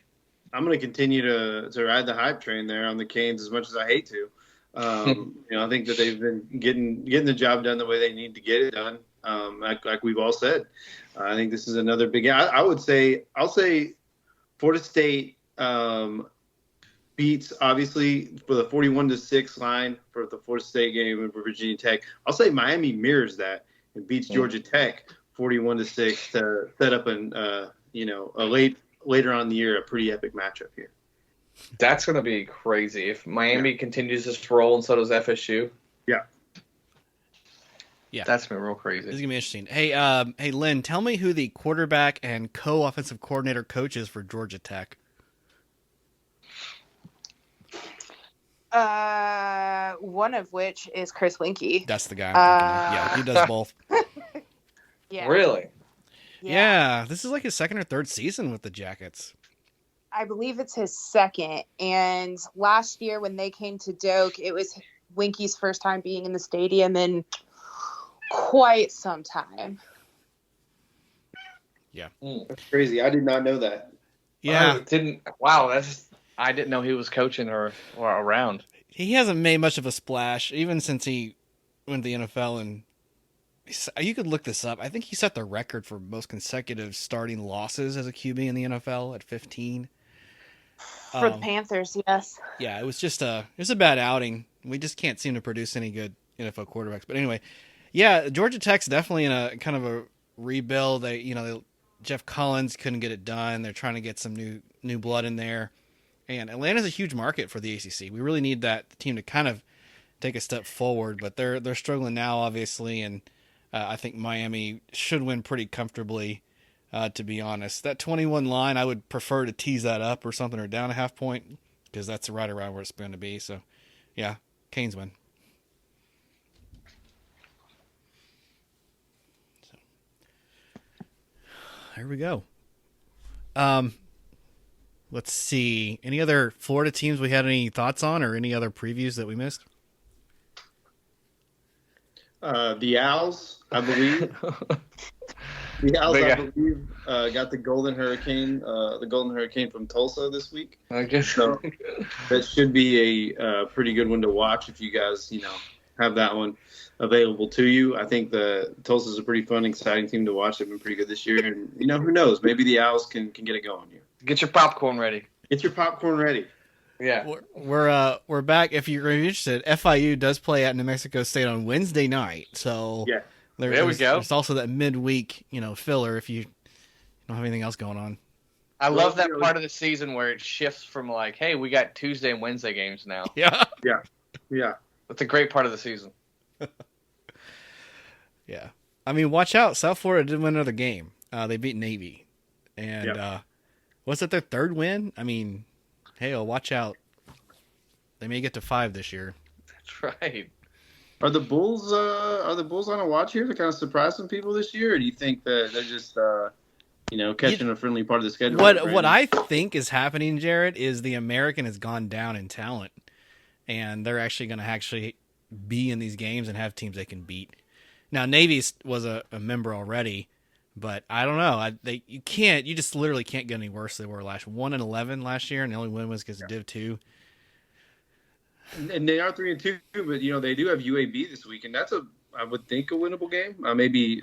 I'm going to continue to ride the hype train there on the Canes as much as I hate to. I think that they've been getting the job done the way they need to get it done. Like we've all said, I think this is another big. I'll say Florida State beats obviously for the 41-6 line for the Florida State game and for Virginia Tech. I'll say Miami mirrors that and beats Georgia Tech 41-6 to set up later on in the year a pretty epic matchup here. That's going to be crazy if Miami continues this roll and so does FSU. Yeah. Yeah. That's been real This is crazy. gonna be interesting. Hey, hey, Lynn, tell me who the quarterback and co-offensive coordinator coach is for Georgia Tech. One of which is Chris Winkie. That's the guy I'm thinking of. Yeah, he does both. Yeah. Really? Yeah, this is like his second or third season with the Jackets. I believe it's his second. And last year when they came to Doak, it was Winkie's first time being in the stadium in quite some time. That's crazy. I did not know that. Yeah, I didn't know he was coaching or around. he hasn't made much of a splash even since he went to the NFL, and you could look this up. I think he set the record for most consecutive starting losses as a QB in the NFL at 15. For the Panthers, yes. Yeah, it was a bad outing. We just can't seem to produce any good NFL quarterbacks. But anyway, yeah, Georgia Tech's definitely in a kind of a rebuild. Jeff Collins couldn't get it done. They're trying to get some new blood in there. And Atlanta's a huge market for the ACC. We really need that team to kind of take a step forward, but they're struggling now, obviously, and I think Miami should win pretty comfortably, to be honest. That 21 line, I would prefer to tease that up or something or down a half point because that's right around where it's going to be. So, yeah, Canes win. So, here we go. Let's see. Any other Florida teams we had any thoughts on or any other previews that we missed? The Owls, I believe. The Owls, I believe, got the Golden Hurricane from Tulsa this week. I guess so. That should be a pretty good one to watch if you guys, have that one available to you. I think the Tulsa's a pretty fun, exciting team to watch. They've been pretty good this year, and who knows? Maybe the Owls can get it going here. Get your popcorn ready. Get your popcorn ready. Yeah, we're back. If you're interested, FIU does play at New Mexico State on Wednesday night. So yeah, there we go. There's also that midweek, filler if you don't have anything else going on. I love that part of the season where it shifts from like, hey, we got Tuesday and Wednesday games now. Yeah. That's a great part of the season. Yeah, I mean, watch out. South Florida did win another game. They beat Navy, and was it their third win? I mean, hey, watch out. They may get to 5 this year. That's right. Are the Bulls on a watch here to kind of surprise some people this year, or do you think that they're just catching a friendly part of the schedule? What I think is happening, Jared, is the American has gone down in talent, and they're actually going to be in these games and have teams they can beat. Now, Navy was a member already, but I don't know. You just literally can't get any worse than they were 1-11 last year, and the only win was because of Div 2. And they are 3-2, but they do have UAB this week, and that's I would think a winnable game. I may be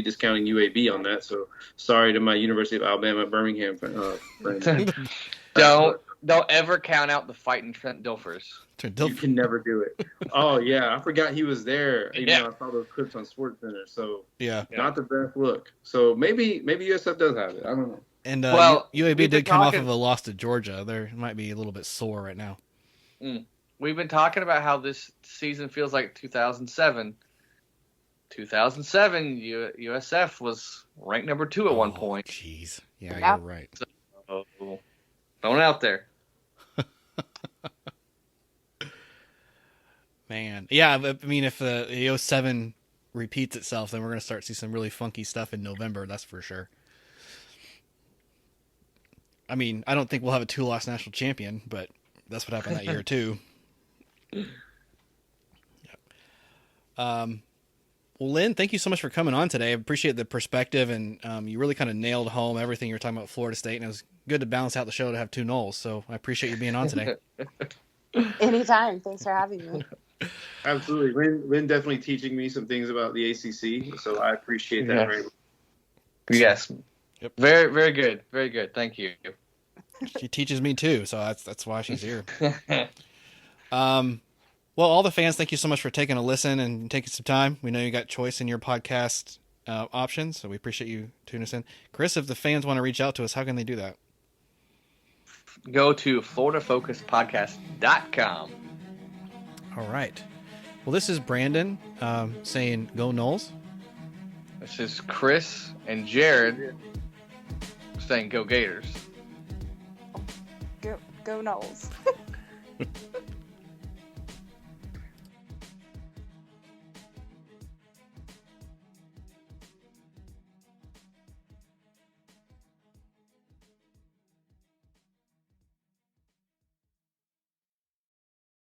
discounting UAB on that. So sorry to my University of Alabama Birmingham friends. Don't ever count out the Fighting Trent Dilfers. You can never do it. Oh yeah, I forgot he was there. I saw those clips on SportsCenter. So not the best look. So maybe USF does have it. I don't know. And UAB did come off of a loss to Georgia. They might be a little bit sore right now. We've been talking about how this season feels like 2007. 2007, USF was ranked number 2 at one point. Jeez, yeah, you're right. So, throwing it out there. Man, yeah. I mean, if the 07 repeats itself, then we're going to start to see some really funky stuff in November. That's for sure. I mean, I don't think we'll have a 2-loss national champion, but that's what happened that year too. Well, Lynn, thank you so much for coming on today. I appreciate the perspective, and you really kind of nailed home everything you were talking about Florida State, and it was good to balance out the show to have 2 Noles. So I appreciate you being on today. Anytime. Thanks for having me. Absolutely. Lynn definitely teaching me some things about the ACC, so I appreciate that very much. Yes. Yep. Very, very good. Very good. Thank you. She teaches me too, so that's why she's here. Well, all the fans, thank you so much for taking a listen and taking some time. We know you got choice in your podcast options, so we appreciate you tuning us in. Chris, if the fans want to reach out to us, how can they do that? Go to FloridaFocusPodcast.com. All right. Well, this is Brandon saying go Noles. This is Chris and Jared saying go Gators. Go Knowles.